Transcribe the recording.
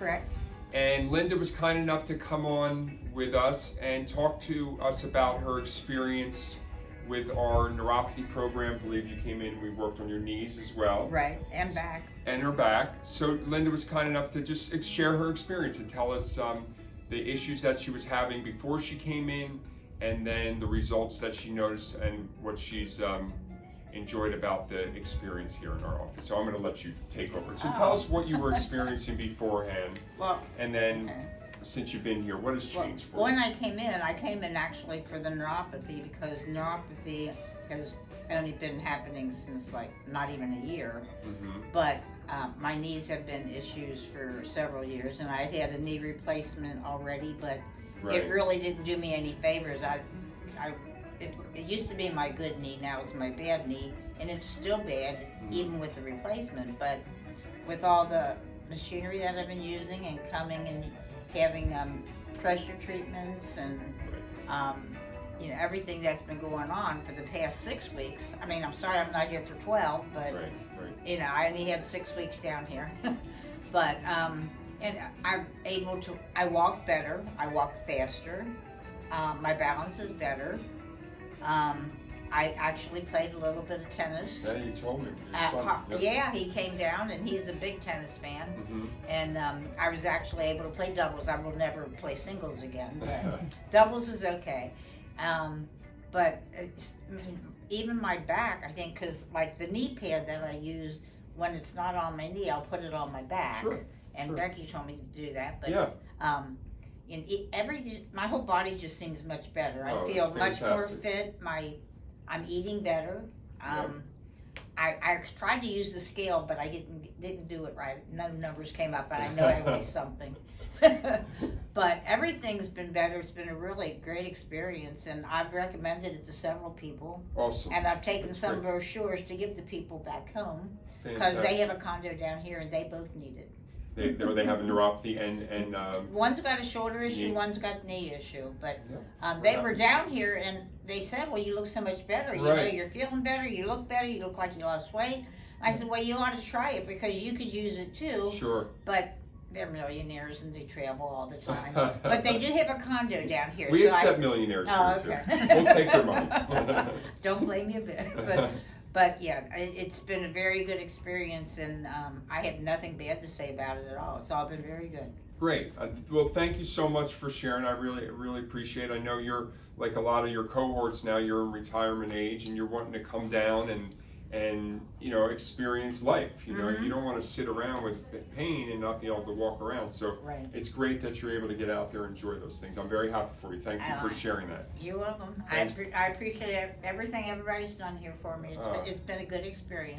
Correct. And Linda was kind enough to come on with us and talk to us about her experience with our neuropathy program. I believe you came in, we worked on your knees as well. Right, and back. And her back. So Linda was kind enough to just share her experience and tell us the issues that she was having before she came in, and then the results that she noticed and what she's enjoyed about the experience here in our office. So I'm going to let you take over. So tell us what you were experiencing beforehand, and then since you've been here, what has changed for you? When I came in actually for the neuropathy, because neuropathy has only been happening since like not even a year. But my knees have been issues for several years, and I had a knee replacement already, but it really didn't do me any favors. It used to be my good knee, now it's my bad knee, and it's still bad even with the replacement. But with all the machinery that I've been using and coming and having pressure treatments and everything that's been going on for the past 6 weeks. I mean, I'm sorry I'm not here for 12, but I only had 6 weeks down here. But and I'm able to. I walk better. I walk faster. My balance is better. I actually played a little bit of tennis. Yeah, you told me. Yeah, he came down, and he's a big tennis fan. And I was actually able to play doubles. I will never play singles again, but doubles is okay. But even my back, I think, because like the knee pad that I use, when it's not on my knee, I'll put it on my back. And Becky told me to do that. But my whole body just seems much better. I feel much more fit. I'm eating better. I tried to use the scale, but I didn't do it right. No numbers came up, and I know I weigh something. But everything's been better. It's been a really great experience, and I've recommended it to several people. Awesome. And I've taken some brochures to give to people back home, because they have a condo down here, and they both need it. They have a neuropathy and one's got a shoulder issue, knee. One's got knee issue. But they were down here and they said, well, you look so much better. You know, you're feeling better, you look better, you look like you lost weight. I said, well, you ought to try it because you could use it too. But they're millionaires and they travel all the time. But they do have a condo down here. We accept millionaires here too. We'll take their money. Don't blame me a bit. But yeah, it's been a very good experience, and I have nothing bad to say about it at all. It's all been very good. Great. Well, thank you so much for sharing. I really appreciate it. I know you're, like a lot of your cohorts now, you're in retirement age, and you're wanting to come down and experience life. You don't want to sit around with pain and not be able to walk around. So it's great that you're able to get out there and enjoy those things. I'm very happy for you. Thank you for sharing that. You're welcome. I appreciate everything everybody's done here for me. It's been a good experience.